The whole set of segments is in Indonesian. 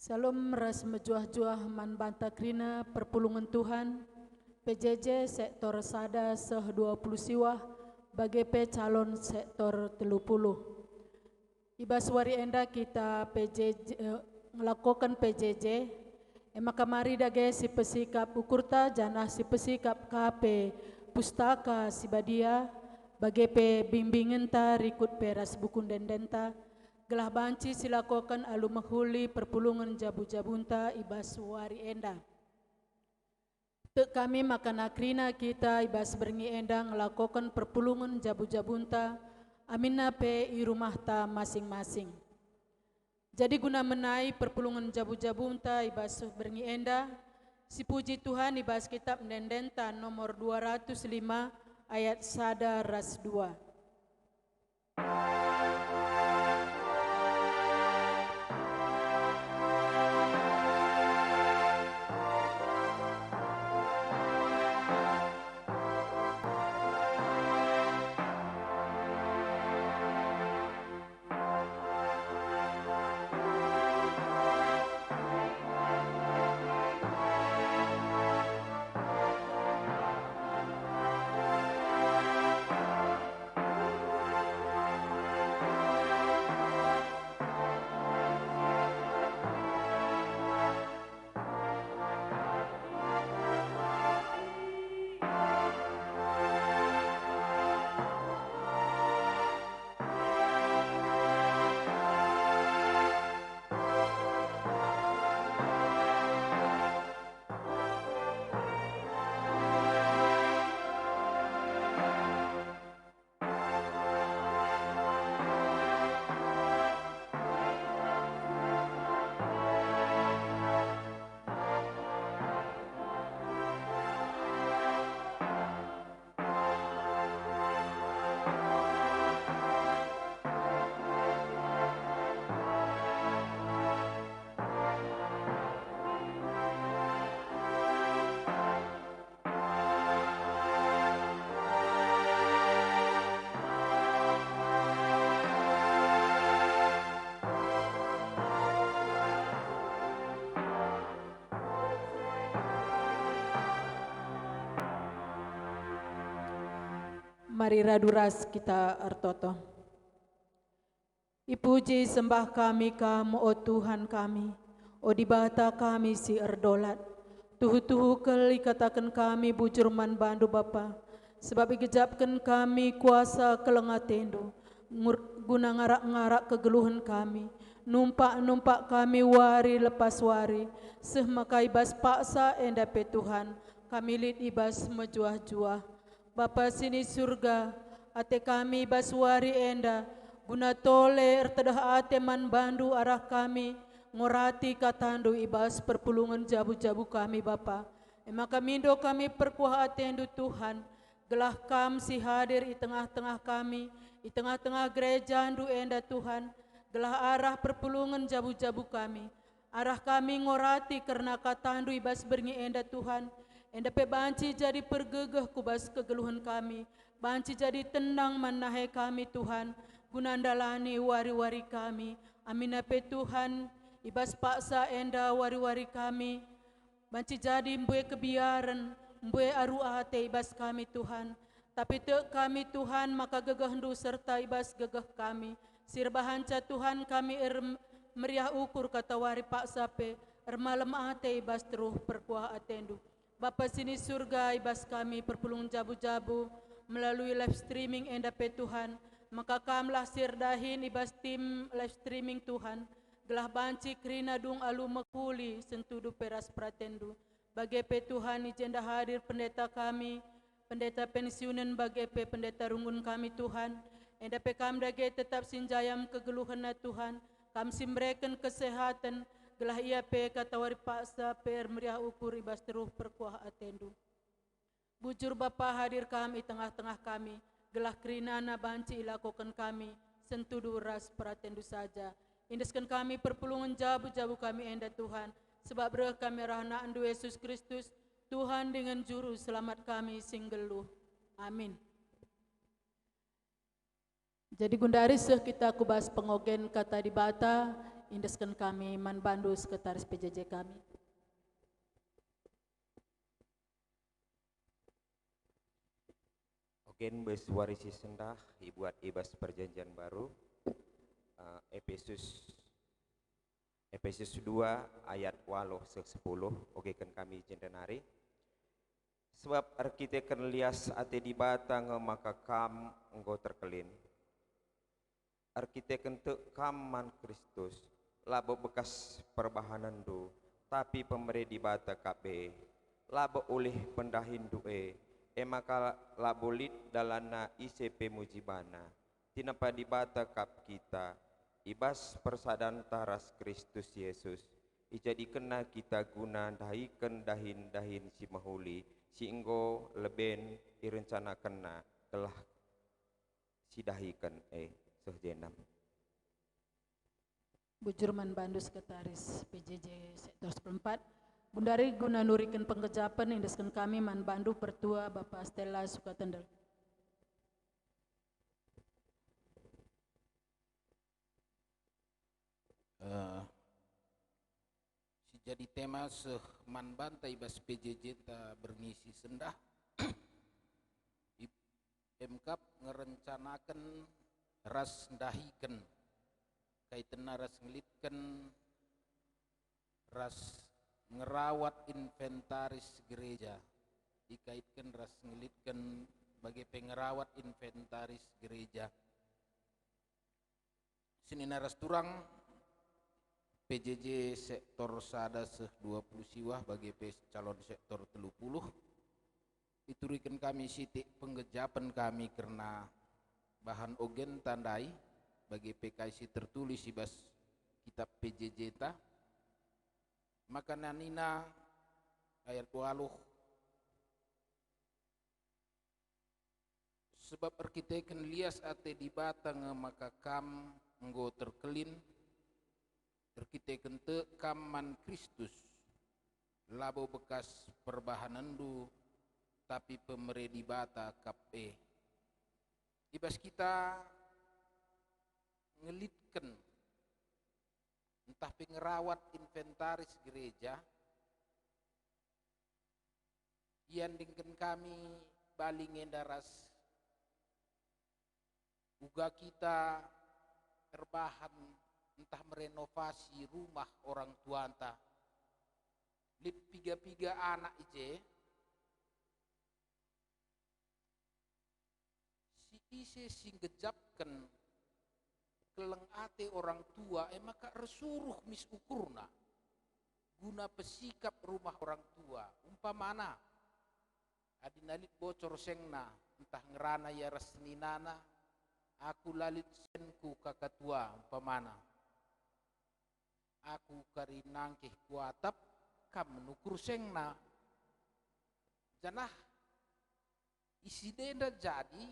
Salam ras mejuah-juah man banta krina perpulungan Tuhan, PJJ sektor sada seh 20 siwah, BGP calon sektor 30. Ibas wari enda kita PJJ melakukan PJJ, maka mari dage si pesikap ukurta janah si pesikap KP pustaka si badia, BGP bimbingan ta rikut peras bukun dendenta, gelah banci silakokan alu menghuli perpulungan jabu-jabunta ibas wari enda. Tek kami makan akrina kita ibas berngi enda ngelakokan perpulungan jabu-jabunta amina pe i rumah ta masing-masing. Jadi guna menai perpulungan jabu-jabunta ibas berngi enda, si puji Tuhan ibas kitab mendendenta nomor 205 ayat sada ras 2. Mari raduras kita artoto. Ipuji sembah kami kamu, o Tuhan kami, o dibata kami si erdolat. Tuhu-tuhu kali katakan kami bujur man bandu Bapa, sebab igejapkan kami kuasa kelengatendo, guna ngarak-ngarak kegeluhan kami, numpak-numpak kami wari lepas wari, seh maka ibas paksa endape Tuhan, kami lid ibas mejuah-juah. Bapa sini surga, ate kami baswari enda, guna tole ertedah ate man bandu arah kami, ngorati katandu ibas perpulungan jabu-jabu kami Bapa. Maka mindo kami perkuah atendu Tuhan, gelah kam si hadir di tengah-tengah kami, di tengah-tengah gereja andu enda Tuhan, gelah arah perpulungan jabu-jabu kami, arah kami ngorati karena katandu ibas berngi enda Tuhan. Endape banci jadi pergegeh kubas kegeluhan kami, banci jadi tenang manahe kami Tuhan, gunandalani wari-wari kami, aminape Tuhan, ibas paksa enda wari-wari kami, banci jadi mbue kebiaran, mbue aru ate ibas kami Tuhan, tapi te kami Tuhan maka gegeh serta ibas gegeh kami, sirbahanca Tuhan kami meriah ukur kata wari paksa pe, malam ate ibas teruh perkuah atendu. Bapa sini surga ibas kami perpulungan jabu-jabu melalui live streaming endape Tuhan, maka kamlah sirdahin ibas tim live streaming Tuhan, gelah banci krina dung alu mekuli sentudu peras pratendu, bagepe Tuhan ijenda hadir pendeta kami, pendeta pensiunan bagepe pendeta rungun kami Tuhan, endape kam dage tetap sinjayam kegeluhan Tuhan, kam simbreken kesehatan, gelah ia pe kata wari paksa per meriah ukur ibas teruh perkuah atendu. Bujur Bapa hadir kami tengah-tengah kami, gelah kerinana banci ilakokan kami, sentudu ras peratendu saja. Indeskan kami perpulungan jabu-jabu kami enda Tuhan, sebab reh kami rahna andu Yesus Kristus, Tuhan dengan juru selamat kami singgeluh. Amin. Jadi gundari seh kita kubas pengogen kata di bata, indeskan kami Man Bandu sekretaris PJJ kami. Ogen bes warisi sendah ibuat ibas perjanjian baru Efesus 2 ayat 8-10 ogekan kami jendenari sebab arkiteken lias ate di batang maka kam engkau terkelin arkiteken te kaman Kristus labo bekas perbahanan do tapi pemere di bata kabe labo oleh pendahin doe maka labolit dalana ICP mujibana tinapa di bata kap kita ibas persadan taras Kristus Yesus ijadi kena kita guna dahin si mahuli si enggo leben irencana kena telah sidahikan sehjenam Bujur Man Bandu sekretaris PJJ sektor 14. Bundari guna nurikan pengkejapan indeskan kami Man Bandu Pertua Bapak Stella Sukatendel. Si jadi tema Man Bantai bas PJJ ta berngisi sendah MKAP ngerencanakan ras ndahikan kaitan ras ngelitkan ras ngerawat inventaris gereja dikaitkan ras ngelitkan sebagai pengerawat inventaris gereja sini naras turang PJJ sektor sada 20 siwah bagi calon sektor 30 iturikan kami sitik penggejapan kami karena bahan ogen tandai bagi PKC tertulis ibas kitab PJJ ta maka nanina ayat 20 sebab arkiteken lias ate di batang maka kam enggo terkelin arkiteken te kaman Kristus labo bekas perbahanan du tapi pemere di bata kape ibas kita ngelitken entah pengerawat inventaris gereja yang dengan kami balingin daras uga kita terbahan entah merenovasi rumah orang tua entah lip piga anak ije si ise singgejapkan keleng ate orang tua maka resuruh misukurna guna pesikap rumah orang tua umpamana adinalit bocor sengna entah ngerana ya resninana aku lalit senku kakatua umpamana aku kari nangkih kuatap kam nukur sengna janah isi denda jadi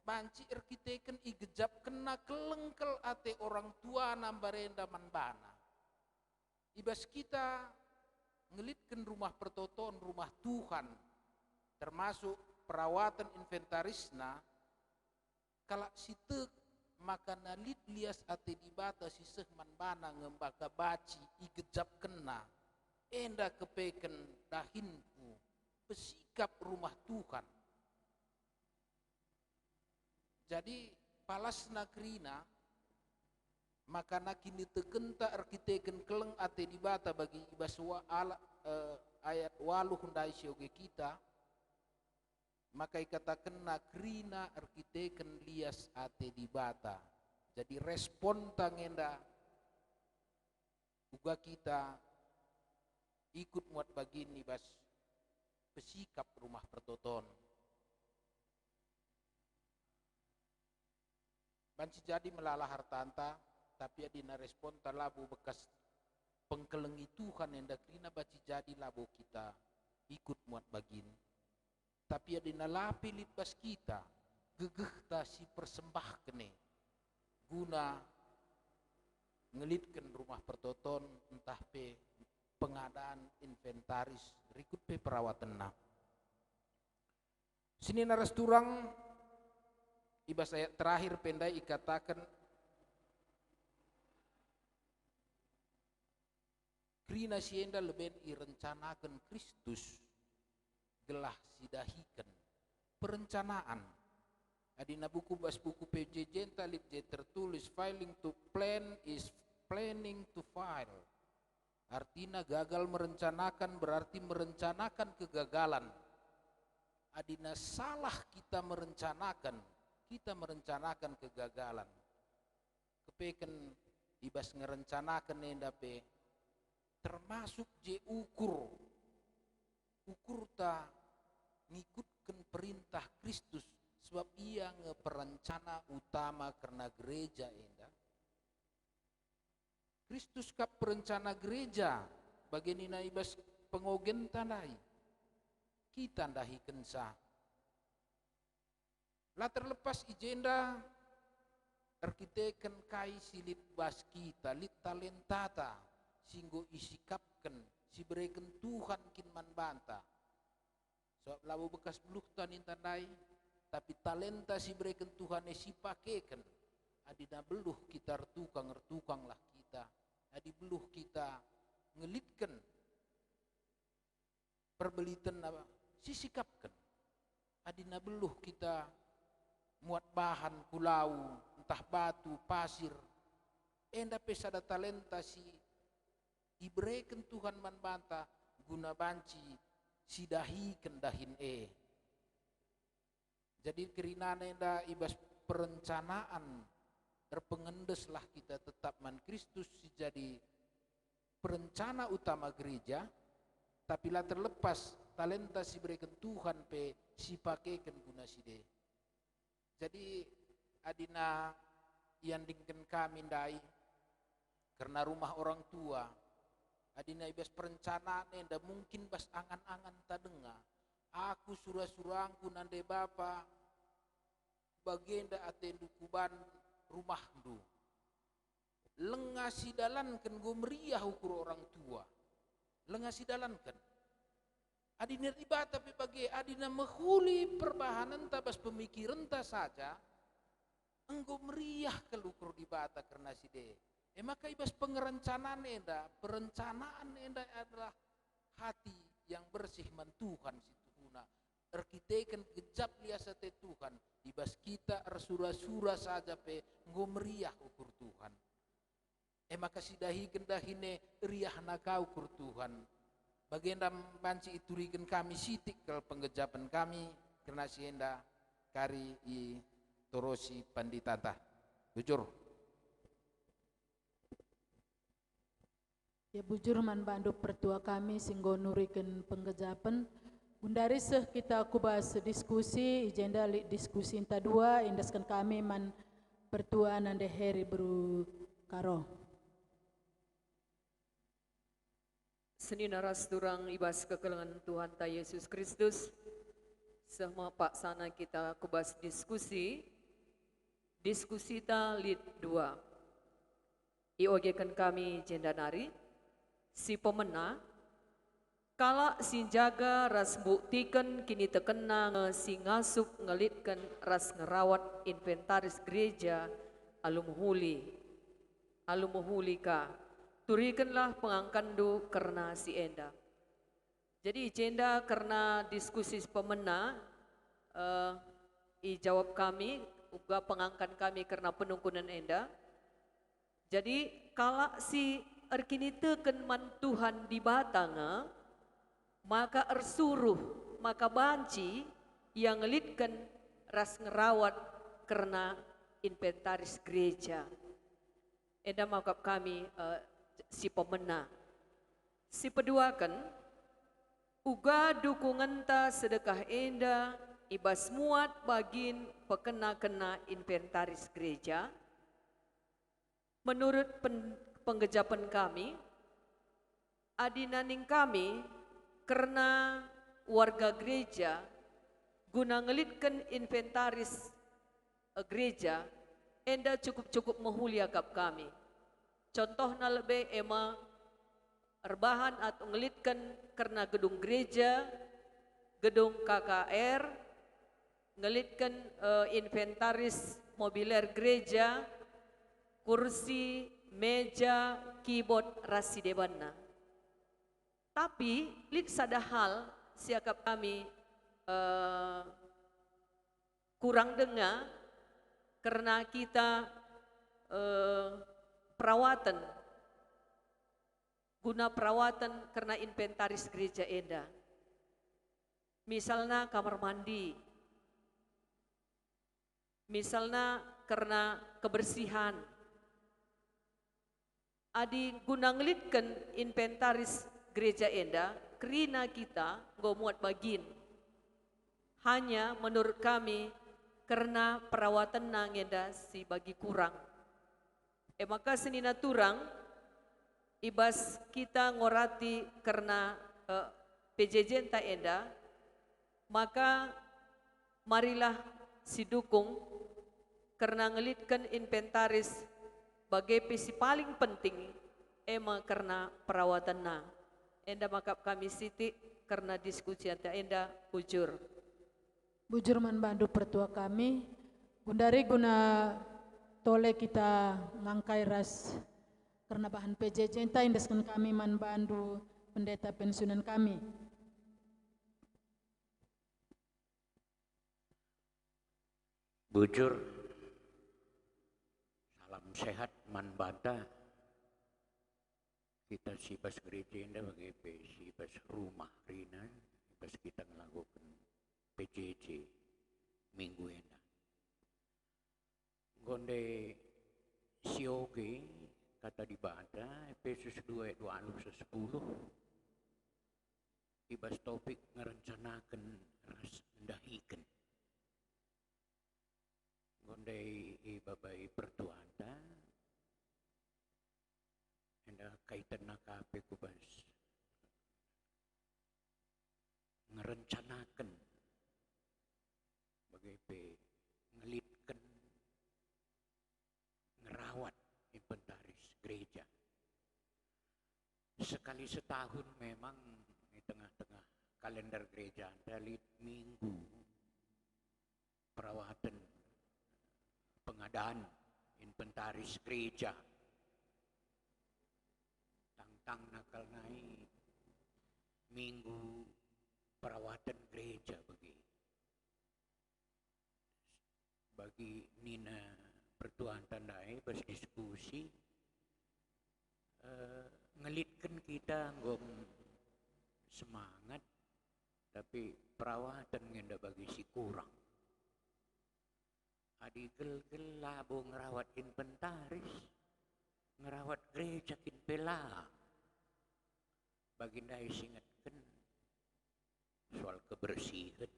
banci arkiteken igejap kena kelengkel ate orang tua nambarenda manbana ibas kita ngelitkan rumah pertoton rumah Tuhan termasuk perawatan inventarisna kalak sitek maka nalit lias ate di bata siseh manbana ngembaka baci igejap kena enda kepeken dahinku pesikap rumah Tuhan jadi palas nakrina maka nakini tekenta arkiteken keleng ate di bata bagi ibaswa ayat 8 hundai sioge kita maka ikatakan nakrina arkiteken lias ate di bata jadi respon tangenda uga kita ikut muat bagini bas pesikap rumah pertoton banci jadi melala hartanta tapi adina respon talabu bekas pengkelengi Tuhan yang dakrina baci jadi labo kita ikut muat bagin tapi adina lapi litbas kita gegeh ta si persembah kene guna ngelitkan rumah pertoton entah pe pengadaan inventaris berikut pe perawatan na sini naras turang ibas ayat terakhir pendai ikatakan Krina sienda leben irencanakan Kristus gelah sidahikan perencanaan. Adina buku PJJ talit je tertulis filing to plan is planning to file. Artinya gagal merencanakan berarti merencanakan kegagalan. Adina salah kita merencanakan kegagalan. Kepeken ibas ngerencanakan endape termasuk je ukur ta ngikutkan perintah Kristus sebab ia ngeperencana utama karena gereja enda. Kristus kap perencana gereja bagenina ibas pengogen tandai kita ndahi kensa lah terlepas ijenda arkiteken kai silit bas kita lit talentata singgo isikapken si bereken Tuhan kin man banta sebab labu bekas beluh tanin tandai tapi talenta si bereken Tuhan si pakeken adina beluh kita tukang lah kita adi beluh kita ngelitken perbelitan apa sisikapkan adina beluh kita muat bahan pulau entah batu pasir enda pesada talenta si ibreken Tuhan man banta guna banci sidahi kendahin jadi kerinana enda ibas perencanaan terpengendeslah kita tetap man Kristus jadi perencana utama gereja tapi lah terlepas talenta si berikan Tuhan pe si pakaikan guna si de. Jadi adina yang dingken kami ndai karena rumah orang tua adina ibas perencanaan enda mungkin bas angan-angan tadenga aku surah-surangku nande bapa bagenda atendu kuban rumah du lengasi dalankan go meriah ukur orang tua lengasi dalankan adina riba tapi bagi adina menghuli perbahanan tabas pemikiran ta saja enggo meriah kelukur di bata karena si de maka ibas pengerencanaan enda perencanaan enda adalah hati yang bersih man Tuhan situ guna arkiteken kejap liasa te Tuhan ibas kita ersura-sura saja pe enggo meriah ukur Tuhan maka sidahi kendahine riah naka ukur Tuhan bagian banci iturikan kami sitik ke penggejapan kami karena sienda kari i torosi panditata bujur ya bujur man bandu pertua kami singgo nurikan penggejapan gundari seh kita kubas diskusi agenda diskusi inta dua indaskan kami man pertua nande heri beru karo Seni naras durang ibas kekelengan Tuhan ta Yesus Kristus. Semua pak sana kita kubas diskusi ta lid 2. Iogekan kami jendanari si pemena kala si jaga ras buktikan kini tekena si ngasup ngelitkan ras ngerawat inventaris gereja alumuhuli ka turikanlah pengangkandu karena si enda. Jadi agenda karena diskusi pemena jawab kami uga pengangkan kami karena penungkunan enda. Jadi kalau si erkinitekan man Tuhan di batanga maka ersuruh maka banci yang ngelitkan ras ngerawat karena inventaris gereja. Enda makap kami si pemena si peduakan uga dukungan ta sedekah enda ibas muat bagin pekena-kena inventaris gereja menurut penggejapan kami adinaning kami karena warga gereja guna ngelitkan inventaris gereja enda cukup mehulia kap kami. Contohnya lebih erbahan atau ngelitkan karena gedung gereja, gedung KKR, ngelitkan inventaris mobiler gereja, kursi, meja, keyboard rasi debanna. Tapi lit sada hal siakap kami kurang dengar karena kita perawatan guna perawatan karena inventaris gereja enda. Misalnya kamar mandi, misalnya karena kebersihan. Adi guna ngelitkan inventaris gereja enda, kerina kita go muat bagin. Hanya menurut kami karena perawatan nang enda si bagi kurang. Maka senina turang ibas kita ngorati karena PJJ enta enda, maka marilah si dukung karena ngelitkan inventaris bagai pesi paling penting karena perawatan na. Enda makap kami siti karena diskusi anta enda bujur. Bujur man bandu pertua kami, gundari guna tole kita ngangkai ras karena bahan PJJ enta indeskan kami man bandu pendeta pensiunan kami. Bujur, salam sehat man banta. Kita sibas gereja enda bagi sibas rumah rina, sibas kita melakukan PJJ minggu enda. Gonde sioge kata di banta Efesus 2 ayat 10 ibas topik ngerencanakan ras ndahikan. Gondai babai pertuanta enda kaitan nakape kubas ngerencanakan bagai ngelitkan ngerawat inventaris gereja. Sekali setahun memang di tengah-tengah kalender gereja ada minggu perawatan pengadaan inventaris gereja. Tang nakal naik minggu perawatan gereja bagi nina pertuan tandai berdiskusi ngelitkan kita ngom semangat tapi perawatan ngenda bagi si kurang. Adi gel-gel labo ngerawat inventaris, ngerawat gereja kin pela. Baginda isingatkan soal kebersihan.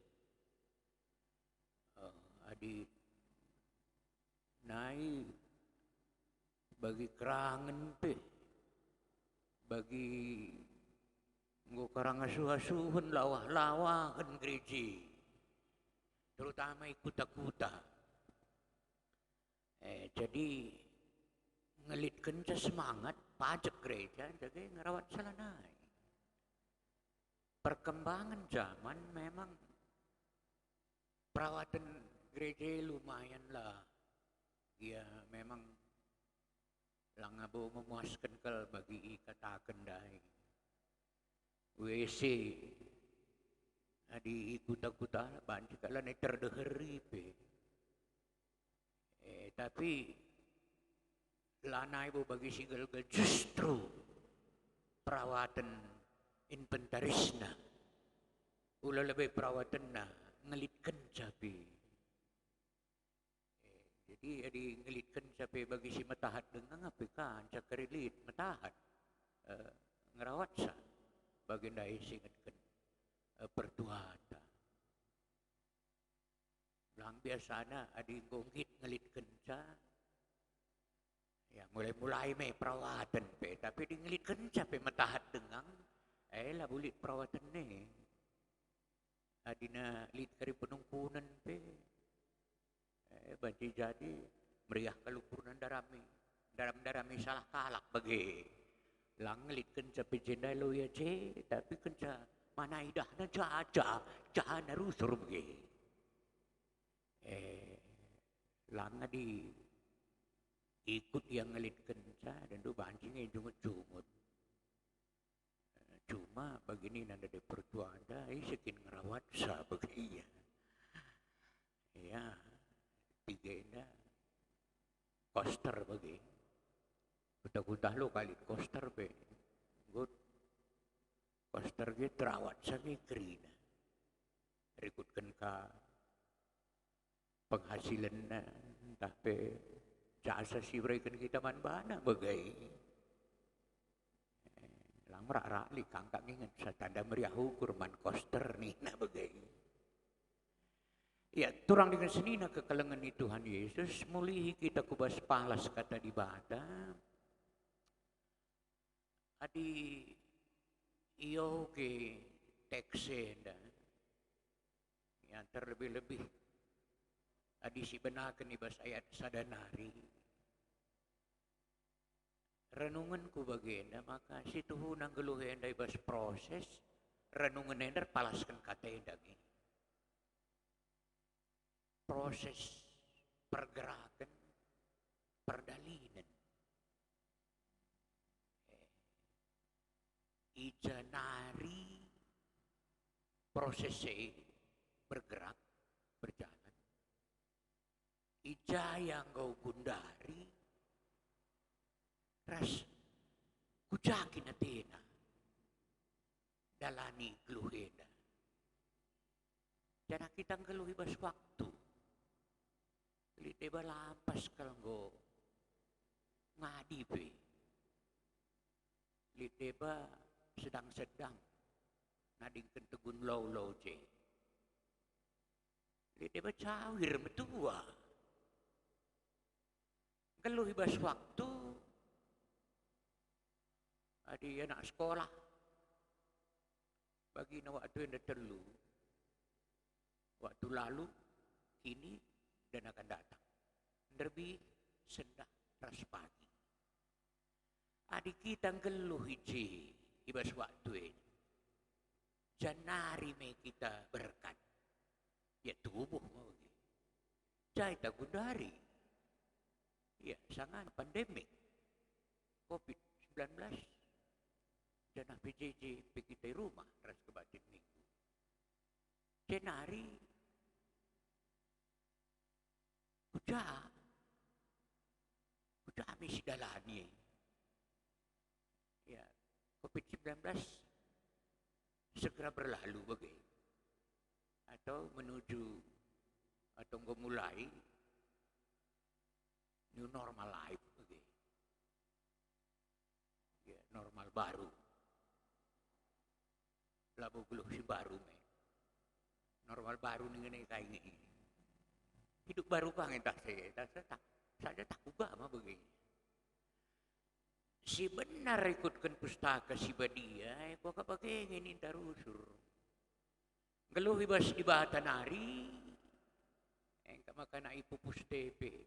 Adi naik bagi kerangan pe, bagi nggo karang asuh-asuhan lawah-lawahan gereja, terutama ikut-ikuta. Jadi ngelitkan semangat pajak gereja jadi ngerawat salanai. Perkembangan zaman memang perawatan gereja lumayan lah. Ya memang langabo memuaskan kal bagi katakan dai. WC adi ikut-ikuta banci kala ne terdeheri pe. Tapi lanai bo bagi si gelgel justru perawatan inventarisna ulah lebih perawatan na ngelitkan capi. Jadi adi ngelitkan capi bagi si matahat dengan apa kan cakarilit matahat ngerawat sa baginda isingatkan pertuata. Lang biasana adi gonggit ngelitkan sa. Ya mulai-mulai may perawatan pe, tapi di ngelitkan sa pe matahat dengan lah bulit perawatan ni. Adi na lit kari penungkunan pe. Banci jadi meriah kalupuran darami salah kalak bagi. Lang ngelitkan sa pe jendai lo ya je, tapi kan sa mana idah na jaja na rusur bagi. Langa di ikut yang ngelitkan sa dan tu banci ngay jungut-jungut. Cuma begini nanda de pertuanda, sekin ngerawat sa begini ya, tiga ina koster bagi, kuta lo kali koster be, good koster ge terawat sa kerina, rikutkan ka penghasilan na, tapi jasa sibrekan kita man bana bagai. Lang rak li kangkang ingat sa tanda meriah ukur man koster ni na bagai. Ya, turang dengan senina kekalengan ni Tuhan Yesus, mulihi kita kubas palas kata di bata. Adi iyo ke teksenda, yang terlebih-lebih adi si benakan ibas ayat sadanari. Renunganku bagenda maka si Tuhan ang geluhin da ibas proses renungan ender palaskan kata endagi. Proses pergerakan perdalinan. Ija nari prosesnya bergerak berjalan. Ija yang kau gundari ras kujakin atena dalani geluhena. Jangan kita ngeluhi bas waktu. Liteba lampas kalau ngadi be. Liteba sedang-sedang nadingkan tegun low je. Liteba cawir metua. Ngeluhi bas waktu. Adi anak sekolah. Bagi na waktu yang terlalu. Waktu lalu, kini, dan akan datang. Lebih sendak ras pagi. Adik kita ngeluh hiji ibas waktu ini. Janari me kita berkat. Ya tubuh mau. Jai tak gundari. Ya sangat pandemik. COVID-19. Dan PJJ pergi di rumah ras kebatin minggu. Janari Kuda misi dalani. Ya, COVID-19 segera berlalu bagai. Atau menuju atau memulai new normal life bagai. Ya, normal baru. Labu geluh si baru me. Normal baru nih kayak ini. Hidup baru kan entah saya tak juga mah begini. Si benar ikutkan pustaka si badia, kok pakai ingin tarusur. Geluh bebas di bahatan hari, engkau makan ipupus tepe.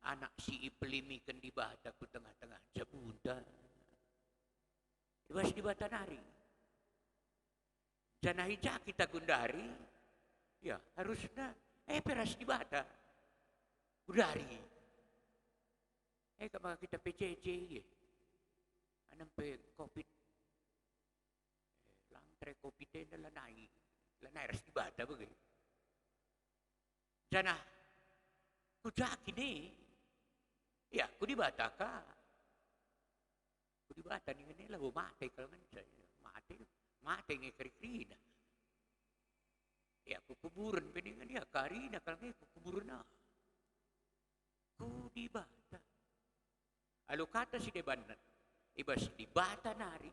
Anak si ipelimikan di bahata ku tengah-tengah jabuda. Bebas di bahatan hari. Janah hijau kita gundari, ya harusnya peras di bata. Gundari. Kalau kita PJJ ya. Anampe COVID. Lantre COVID na lanai. Lanai ras di bata bagay. Janah. Kujakin ya, ku di bata ka. Ku di bata ni nila mate kalau kan saya. Mate ngekerikrina. Ya kukuburan peningan dia karina kalau kukuburan na. Ku di bata. Alo kata si debanan ibas di bata nari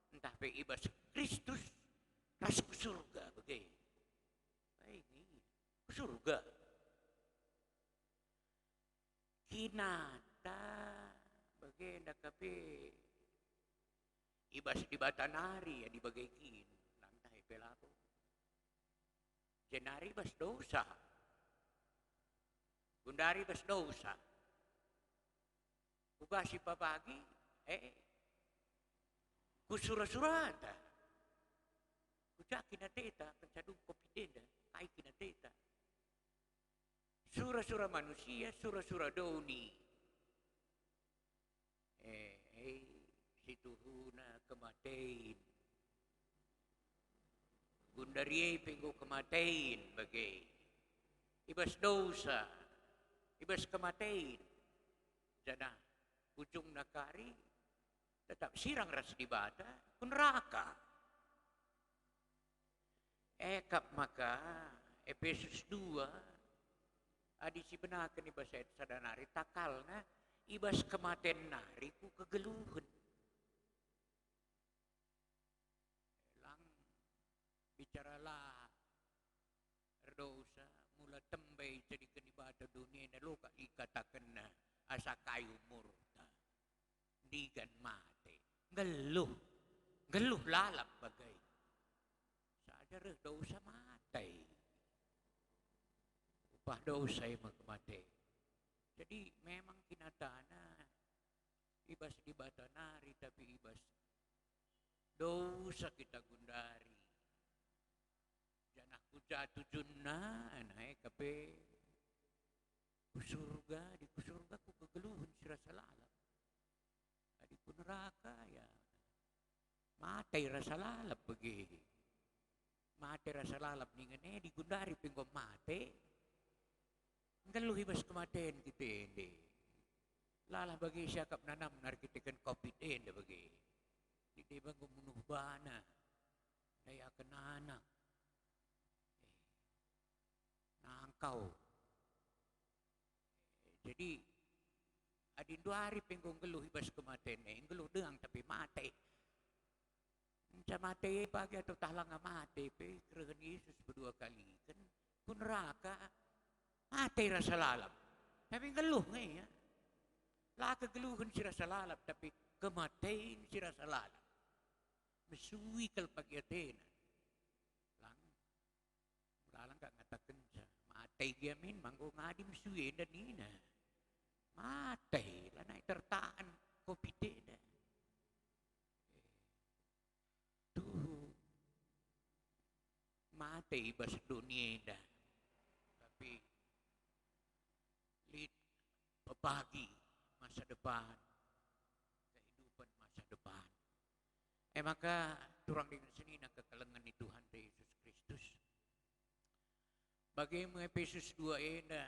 entah pe ibas Kristus ras ku surga bagai. Ini ku surga. Kinata bagai ndak kape ibas di bata nari ya di bagai kin lantai pelako. Jenari bas dosa. Gundari bas dosa. Kubasi pabagi, kusura-surata. Kujakin na teta, kansadong kopitenda, ay kinateta. Sura-sura manusia, sura-sura doni. Si Tuhuna kematein. Gundari penggo kematein bagi. Ibas dosa. Ibas kematein. Jana ujung nakari tetap sirang ras di bata kun neraka. Ekap maka Efesus 2 adi si benakeun ibas ayat sadanari takalna ibas kematen nari ku kegeluhun. Lang bicaralah dosa mula tembay jadi kenibata dunia na lo ikatakan na asa kayu murta digan mate geluh lalap bagay sadar dosa matay upah dosa ay magmate. Jadi memang kinatana ibas di bata nari tapi ibas dosa kita gundari janah ku jatuh junna anay kape kusurga di kusurga ku kegeluhun sira salalap adi ku neraka ya matay rasa lalap bagi matay rasa lalap ningane di gundari pinggom mate ngeluh ibas kematen kita ende lalah bagi siakap nanam narkitikan covid ende bagi di debang gumunuh bana daya kenanak nangkau. Jadi adin 2 hari penggong geluh ibas kematen geluh deang tapi mate. Enca mate pagi atau tahlang mate pe kerehen Yesus berdua kali kan ku neraka mate rasa lalap. Tapi geluh ya. Lah kegeluhan si rasa lalap tapi kematein si rasa lalap. Mesui kal pagi atena. Lalang gak ngatakan sa matay gamin manggo ngadim suye dan nina matay lanay tertaan kopite da tuh matay ibas dunia da tapi lit pepagi masa depan kehidupan masa depan maka turang dengan seni na kekalengan ni Tuhan Yesus Kristus. Bagaimana Efesus 2 enda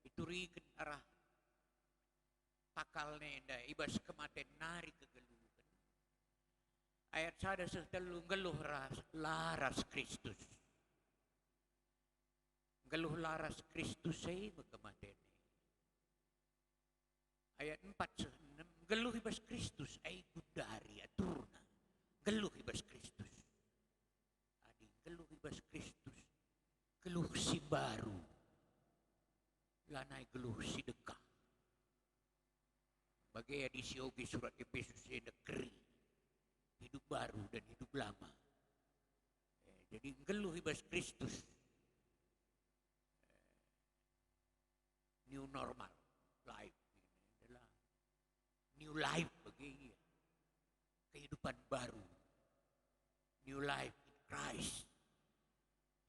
iturikan arah takal nenda ibas kematen nari kegeluhan. Ayat sada setelung geluh laras Kristus. Geluh laras Kristus saya kematen. Ayat 4 6 geluh ibas Kristus ay gudari aturna. Geluh ibas Kristus. Adi geluh ibas Kristus. Geluh si baru lanai geluh si dekah bagai edisi oge surat Efesus negeri hidup baru dan hidup lama jadi geluh ibas Kristus new normal life adalah new life bagi kehidupan baru new life in Christ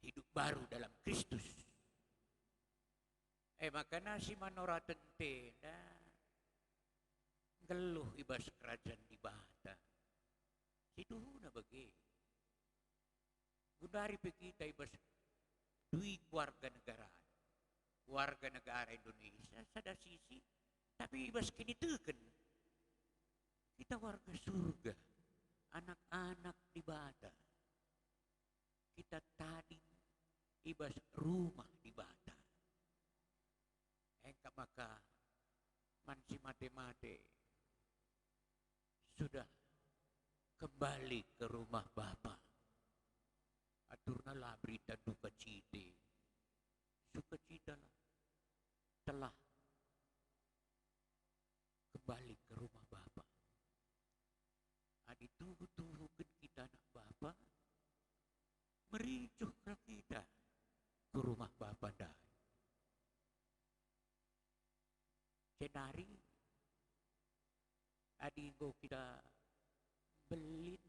hidup baru dalam Kristus. Maka nasi manora tentena geluh ibas kerajaan di bata. Situ na bagi. Gundari kita ibas dui warga negara Indonesia sada sisi tapi ibas kini teken kita warga surga anak-anak di bata kita tadi ibas rumah di bata. Engkau maka mansi mate-mate sudah kembali ke rumah Bapa. Aturnalah berita duka cita. Sukacita telah kembali ke rumah Bapa. Adi tuhu-tuhukan kita anak Bapa mericuh kita ke rumah Bapa dah. Cenari adinggo kita belit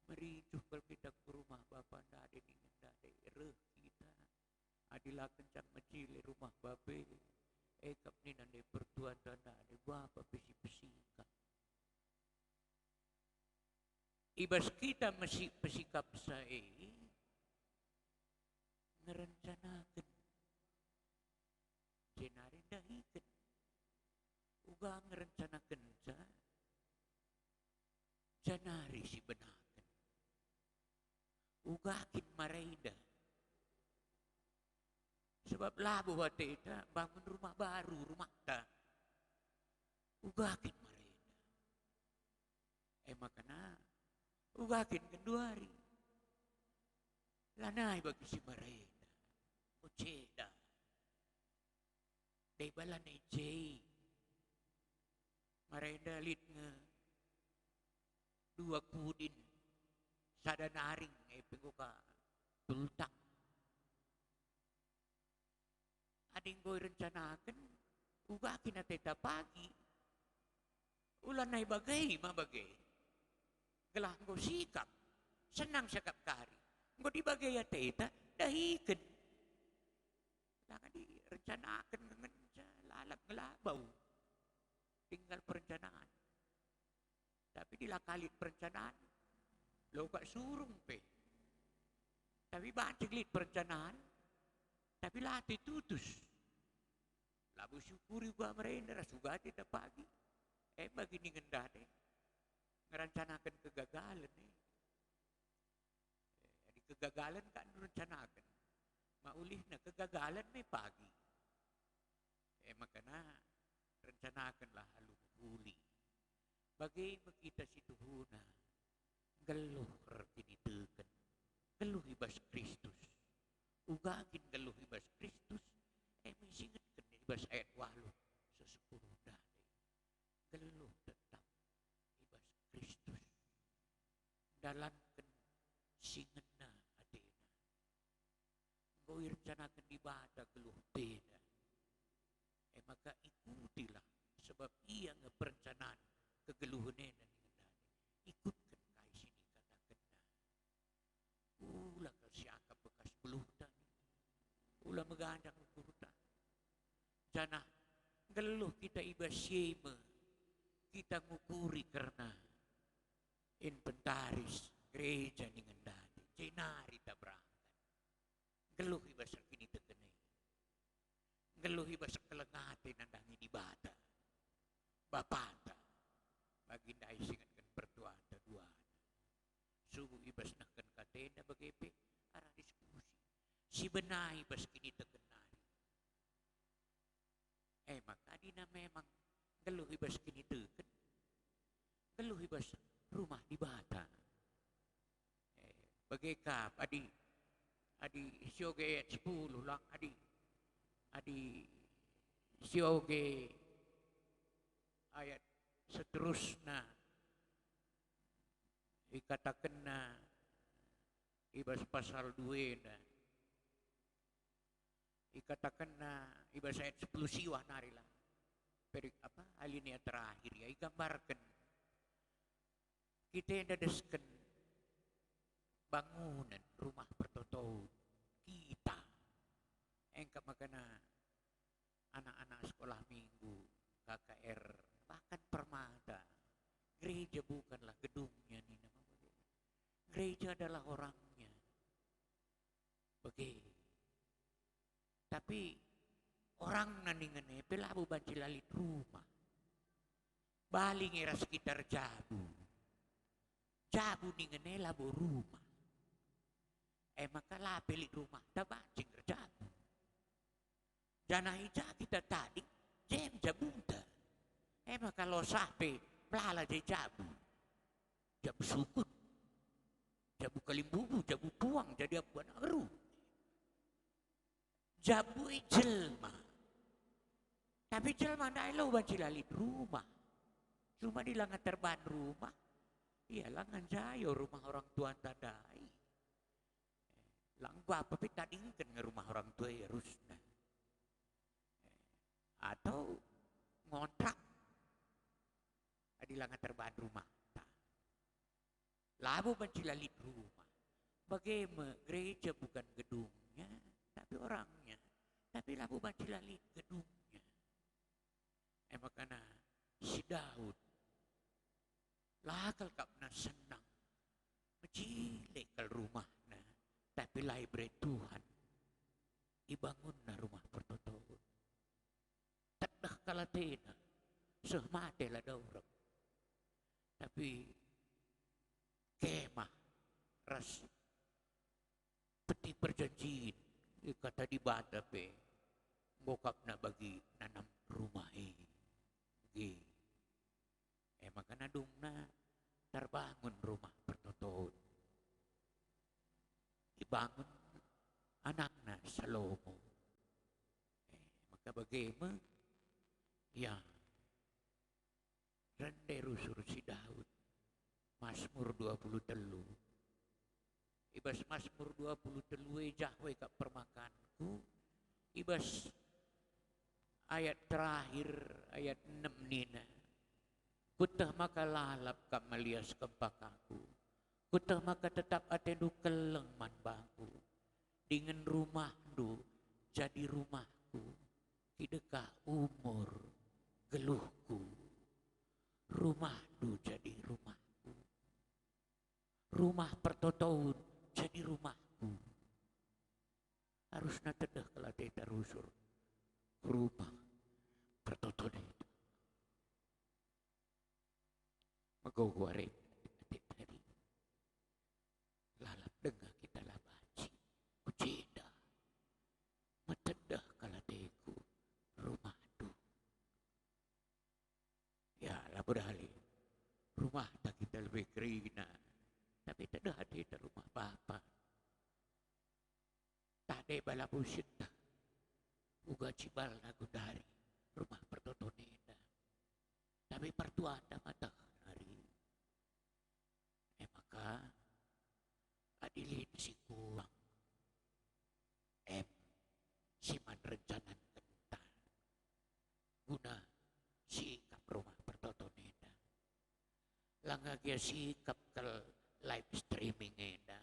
mericuh kalau kita ke rumah Bapa dah ada dingin dah ada kita adilah kencang macile rumah Bape kap ni nande pertuan dana ada Bapa pesi-pesikan ibas kita masih pesikap saya ngerencanakan jenari dahikan uga ngerencanakan janari si benakan ugakin mareda sebab labu wateta bangun rumah baru rumah ta ugakin mareda makana ugakin kedua hari lanai bagi si mareda uceda day bala na ijay mareda lit nga dua kudin sada naring pingo ka tultak ading boy rencanakan ugakin na teta pagi ulan na ibagay mabagay galang ko sikap senang sakap kari ngo di bagay teta dahikan langan di rencanakan ngenca lalap ngelabaw tinggal perencanaan tapi dilakalit perencanaan lo gak surung pe tapi baciklit perencanaan tapi latih tutus labu syukuri gua merenda sugati ta pagi bagi ni ngendade ngerencanakan kegagalan jadi kegagalan kan rencanakan maulih na kegagalan may pagi makana rencanakanlah halu huli bagi makita si Tuhuna geluh kinitukan geluh ibas Kristus ugagin geluh ibas Kristus may singatkan ibas ayat 8 sa 10 dati geluh tetap ibas Kristus dalankan singat na adena ngoy rencanakan di bata geluh beda maka ikutilah sebab ia ngeperencanaan kegeluhannya dan ikutkan kai sini katakan ulah siaka bekas beluhtan ulah megandang ukurutan jana geluh kita ibas syema kita ngukuri karena inventaris gereja dengan dadi jenari tak berangkat geluh ibas kini tekene geluh ibas kelengate nandangi di bata bapata bagi dai singatkan pertuata duana subuh ibas nakkan katena bagepe arah diskusi si benai ibas kini tekenari maka dina memang geluh ibas kini teken geluh ibas rumah di bata bagekap adi sioge 10 lang adi sioge ayat seterusnya ikatakan na ibas pasal 2 na ikatakan na ibas ayat 10 siwa narilah alinea terakhir ya igambarkan kita yang dadaskan bangunan rumah pertotoan kita engkap makana anak-anak sekolah minggu KKR bahkan permata gereja bukanlah gedungnya nih nama gereja adalah orangnya begitu tapi orang nandingane pelabu bancilalit rumah baling era sekitar jabu ningane labu rumah maka lapelit rumah tabancing jabu jana hija kita tadi jem jabunta maka lo sape pelala je jabu sukut jabu kalimbubu jabu puang jadi abuan aru jabu jelma tapi jelma ndai lo bancilalit rumah cuma di langan terban rumah iya langan jayo rumah orang tua tadai lang apa tapi tadingkan ke rumah orang tua ya rusna atau ngontrak di langan terban rumah labu bancilalit rumah bagaimana gereja bukan gedungnya tapi orangnya tapi labu bancilalit gedungnya makana si Daud lakal kapna senang cilik kal rumah na, tapi library Tuhan dibangun na rumah pertotoan. Tadah kalatena, sehmate lah daurang. Tapi kemah ras peti perjanjian kata di bata pe bokap na bagi nanam rumah maka nadung na terbangun rumah pertotoan. Dibangun anakna Salomo. Maka bagaimana ya rende rusur si Daud Mazmur 23. Ibas Mazmur 23 jahwe kak permakanku. Ibas ayat terakhir ayat 6 nina. Kutah maka lalap kak melias kempakaku. Kutah maka tetap atendu keleng man bangku. Dengan rumahdu jadi rumahku. Kidekah umur geluhku. Rumahdu jadi rumahku. Rumah pertotoun jadi rumahku. Harusnya tedah kalau teta rusur. Rumah pertotoun itu. Magau guarek tadi. Lalap dengar kita labaci. Kuceda. Matedah kalau teku rumahdu. Ya lah beralih. Rumah tak kita lebih kerina. Tapi tak ada rumah bapa. Tak ada bala busit. Uga cibal na gundari. Rumah pertotoneda. Tapi pertuan dah matahari. Maka adilin si kuang. Siman rencanan kental. Guna sikap rumah pertotoneda. Langagya sikap kel live streaming eda.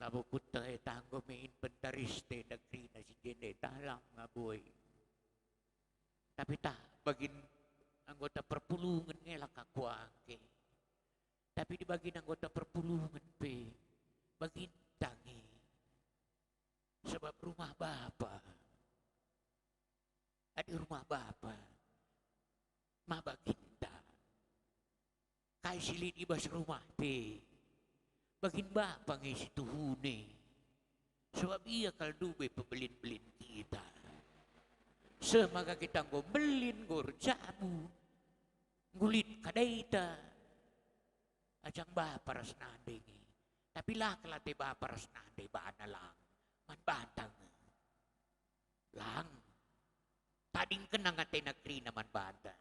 Labo kuta tanggo me inventariste negeri na si jende talang nga boy. Tapi tak bagin anggota perpulungan ngelak kakuangke. Tapi di bagin anggota perpulungan pe bagin tangi. Sebab rumah bapa. Ada rumah bapa. Ma baginda. Kai silid ibas rumah pe. Bagin bapa ngisi tuhune. Sebab ia kal dube pebelin-belin kita. Semaka kita ngobelin gor jamu. Ngulit kadaita. Ajang bapa ras nandengi. Tapi lah kelate bapa ras nande bana lang. Man bantang. Lang. Tading kenang ate negeri naman bantang.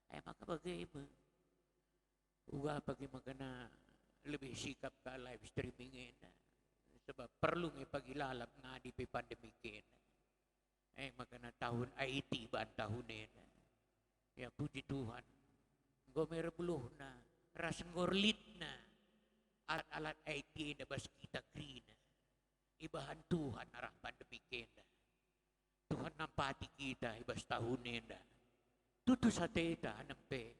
Maka bagaimana? Uga bagaimana lebih sikap ka live streaming ena. Sebab perlu nge pagilalap nga di pandemi kena. Makana tahun IT ban tahun ena. Ya puji Tuhan. Gomer buluh na. Ras ngorlit na. Alat-alat IT na bas kita krina. Ibahan Tuhan arah pandemi kena. Tuhan nampati kita ibas tahun ena. Tutu sa teta nampe.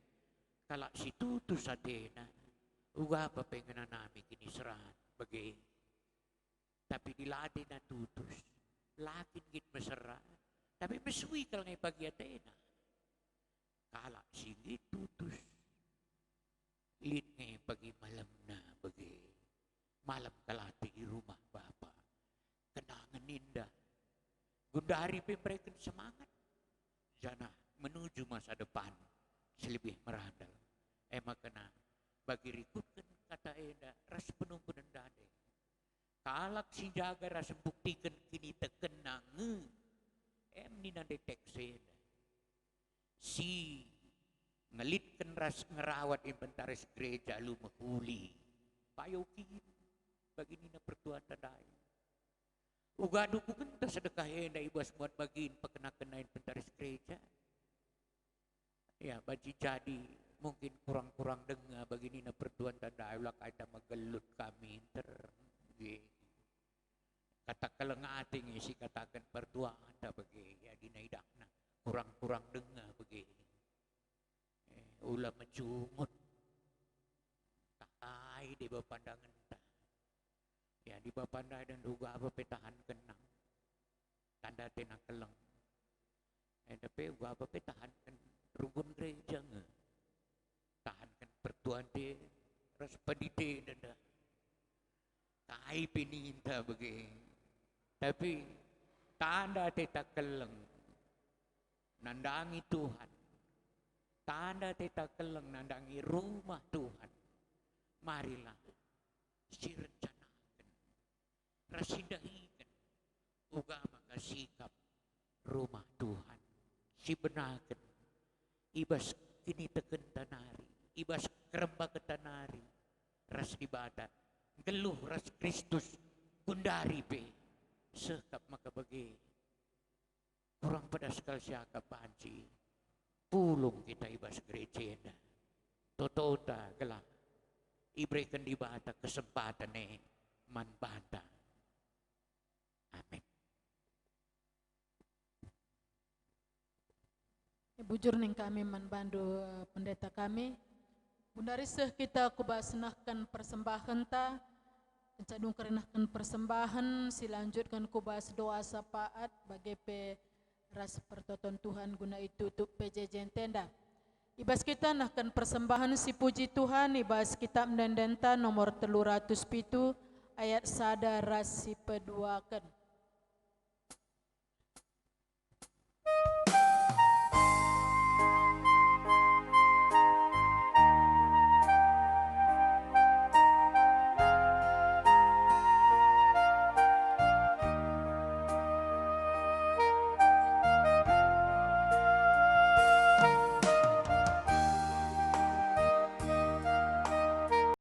Kalak si tutu sa tena. Uga pa pengen namin kinisrahan bagi. Tapi dilati na tutus. Lakin git masara. Tapi masui kal ngay pagyatena. Kalak sige tutus. Lin ngay pagi malam na bagi. Malam kalati di rumah bapa. Kenangan indah. Gundari pemberikan semangat. Jana menuju masa depan. Selebih merandal. Makana bagi rikutkan kata eda ras penumpunan dade. Kalak si jaga ras buktikan kini terkenang. Ni na deteksi eda. Si ngelitkan ras ngerawat inventaris gereja lu mahuli. Payokin bagi nina pertuan tadai. Uga dukungan ta sedekah eda ibas buat bagiin pakena-kena inventaris gereja. Ya baji jadi mungkin kurang-kurang dengar begini na pertuan tanda ulah kaita magelut kami kata kelengati ngisi katakan pertuan anda bagi ya dinaidak na kurang-kurang dengar bagi ulah mencungut takai di pandangan ta. Ya di bapanda dan juga apa petahan kenang. Tanda tena keleng. Tapi juga apa petahan kan rugun gereja nge. Tahan kan pertuan de ras padite dada. Tai pininta bagi. Tapi tanda teta keleng. Nandangi Tuhan. Tanda teta keleng nandangi rumah Tuhan. Marilah sirencanakan, rasindahikan, uga maka sikap rumah Tuhan. Si benakan, ibas kini teken tanari, ibas keremba ke tanari, ras dibata, geluh ras Kristus, kundari pe, sekap maka bagi, kurang pada sekal siaka panci, pulung kita ibas gereja, totota gelap. Iberikan di bata kesempatan man bata. Amin. Bujur ning kami man bandu pendeta kami. Bundari seh kita kubasnahkan persembahan ta. Kencadung kerenahkan persembahan silanjutkan kubas doa sapaat bagi pe ras pertoton Tuhan guna itu tutup PJJ tenda. Ibas kita nahkan persembahan si puji Tuhan ibas kitab Mendenta nomor 307 ayat sada ras si peduakan.